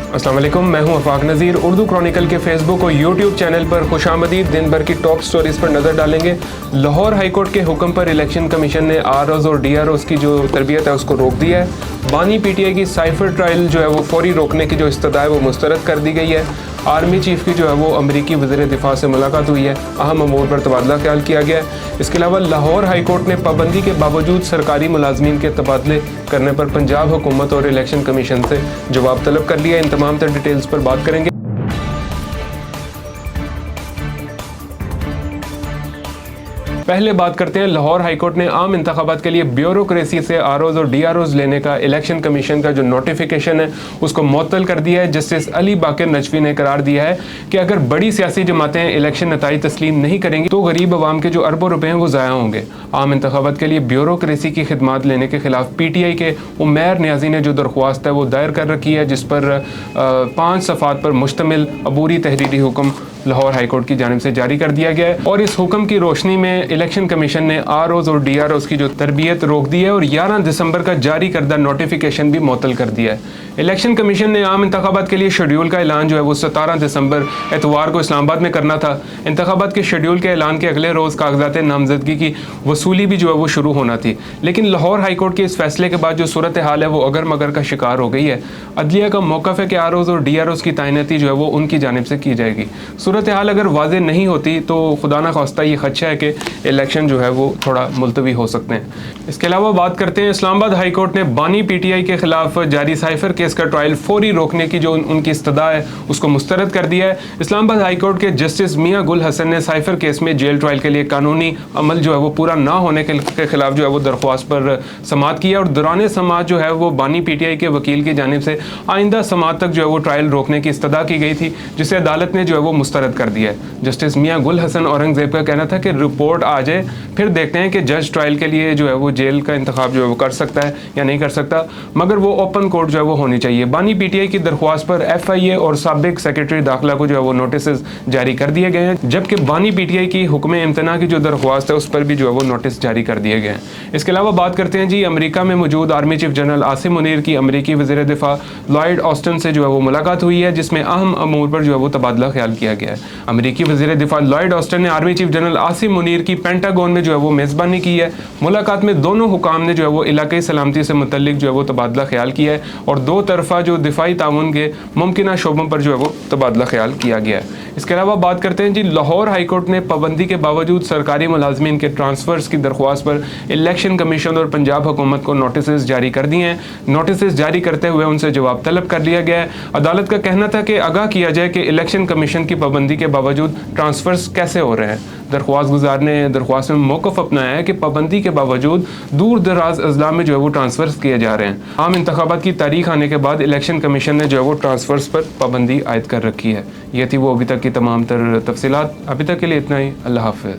अस्सलाम वालेकुम, मैं हूं अफाक नज़ीर। उर्दू क्रॉनिकल के फेसबुक और यूट्यूब चैनल पर खुशामदीद। दिन भर की टॉप स्टोरीज पर नज़र डालेंगे। लाहौर हाई कोर्ट के हुक्म पर इलेक्शन कमीशन ने आरओज और डीआरओज की जो तरबियत है उसको रोक दिया है। बानी पीटीआई की साइफर ट्रायल जो है वो फौरी रोकने की जो इस्तदा है वो मुस्तरद कर दी गई है। आर्मी चीफ की जो है वो अमरीकी वज़ीर दिफा से मुलाकात हुई है। अहम अमूर पर तबादला ख्याल किया गया है। इसके अलावा लाहौर हाई कोर्ट ने पाबंदी के बावजूद सरकारी मुलाजमीन के तबादले करने पर पंजाब हुकूमत और इलेक्शन कमीशन से जवाब तलब कर लिया। इन तमाम तर डिटेल्स पर बात करेंगे। पहले बात करते हैं, लाहौर हाईकोर्ट ने आम इंतखाबात के लिए ब्यूरोक्रेसी से आरओज और डीआरओज लेने का इलेक्शन कमीशन का जो नोटिफिकेशन है उसको मुअत्तल कर दिया है। जस्टिस अली बाकर नजवी ने करार दिया है कि अगर बड़ी सियासी जमातें इलेक्शन नताइज तस्लीम नहीं करेंगी तो गरीब आवाम के जो अरबों रुपए हैं वो ज़ाया होंगे। आम इंतखाबात के लिए ब्यूरोक्रेसी की खिदमात लेने के खिलाफ पीटीआई के उमैर न्याजी ने जो दरख्वास्त है वो दायर कर रखी है, जिस पर 5 सफ़ात पर मुश्तमिल अबूरी तहरीरी हुक्म लाहौर हाईकोर्ट की जानिब से जारी कर दिया गया है। और इस हुक्म की रोशनी में इलेक्शन कमीशन ने आरओज और डीआरओज की जो तरबियत रोक दी है और 11 दिसंबर का जारी करदा नोटिफिकेशन भी मुअत्तल कर दिया है। इलेक्शन कमीशन ने आम इंतखाबात के लिए शेड्यूल का ऐलान जो है वो 17 दिसंबर एतवार को इस्लामाबाद में करना था। इंतखाबात के शेड्यूल के ऐलान के अगले रोज़ कागजात नामजदगी की वसूली भी जो है वो शुरू होना थी, लेकिन लाहौर हाईकोर्ट के इस फैसले के बाद जो सूरत हाल है वो अगर मगर का शिकार हो गई है। अदलिया का मौक़िफ़ है कि आरओज और डीआरओज की तैनाती जो है वो उनकी जानिब से की जाएगी। सूरत हाल अगर वाज़ेह नहीं होती तो खुदा न खास्ता ये खदशा है कि इलेक्शन जो है वो थोड़ा मुलतवी हो सकते हैं। इसके अलावा बात करते हैं, इस्लामाबाद हाई कोर्ट ने बानी पीटीआई के खिलाफ जारी साइफर केस का ट्रायल फौरी रोकने की जो उनकी इस्तदा है उसको मुस्तरद कर दिया है। इस्लामाबाद हाई कोर्ट के जस्टिस मियां गुल हसन ने साइफर केस में जेल ट्रायल के लिए कानूनी अमल जो है वो पूरा ना होने के खिलाफ जो है वो दरख्वास्त पर समाअत किया और दौरान समाअत जो है वो बानी पीटीआई के वकील की जानिब से आइंदा समाअत तक जो है वो ट्रायल रोकने की इस्तदा की गई थी, जिसे अदालत ने जो है वो मुस्तरद कर दिया है। जस्टिस मियां गुल हसन औरंगजेब का कहना था कि रिपोर्ट आ जाए फिर देखते हैं कि जज ट्रायल के लिए जो है वो जेल का इंतखाब जो है वो कर सकता है या नहीं कर सकता, मगर वो ओपन कोर्ट जो है वो होनी चाहिए। बानी पीटीआई की दरख्वास्त पर एफआईए और साबिक सेक्रेटरी दाखिला को जो है वो नोटिस जारी कर दिए गए हैं, जबकि बानी पीटीआई की हुक्म इम्तना की जो दरख्वास्त है उस पर भी जो है वो नोटिस जारी कर दिए गए हैं। इसके अलावा बात करते हैं जी, अमेरिका में मौजूद army chief general Asim Munir की अमेरिकी वज़ीर दिफा लॉयड ऑस्टिन से जो है वो मुलाकात हुई है, जिसमें अहम अमूर पर जो है वो तबादला ख्याल किया गया है। अमेरिकी वज़ीर दिफा लॉयड ऑस्टिन ने army chief general Asim Munir की पेंटागन में जो है वो मेज़बानी की है। मुलाकात में दोनों हुकाम ने जो है वो इलाक़ाई सलामती से मुतल्लिक जो है वो तबादला ख्याल किया है और दो तरफा जो दिफाई ताउन के मुमकिन शोबों पर जो है वो तबादला ख्याल किया गया है। इसके अलावा बात करते हैं जी, लाहौर हाईकोर्ट ने पाबंदी के बावजूद सरकारी मुलाजमीन के ट्रांसफ़र्स की दरख्वास्त पर इलेक्शन कमीशन और पंजाब हुकूमत को नोटिस जारी कर दिए हैं। नोटिस जारी करते हुए उनसे जवाब तलब कर लिया गया है। अदालत का कहना था कि आगाह किया जाए कि इलेक्शन कमीशन की पाबंदी के बावजूद ट्रांसफ़र्स कैसे हो रहे हैं। दरख्वास्त गुजार ने दरख्वास्त में मौक़िफ़ अपनाया है कि पाबंदी के बावजूद दूर दराज अजला में जो है वो ट्रांसफ़र्स किए जा रहे हैं। आम इंतखाबात की तारीख आने के बाद इलेक्शन कमीशन ने जो है वो ट्रांसफ़र्स पर पाबंदी आयद कर रखी है। ये थी वो अभी तक की तमाम तर तफसीलात। अभी तक के लिए इतना ही। अल्लाह हाफ़िज़।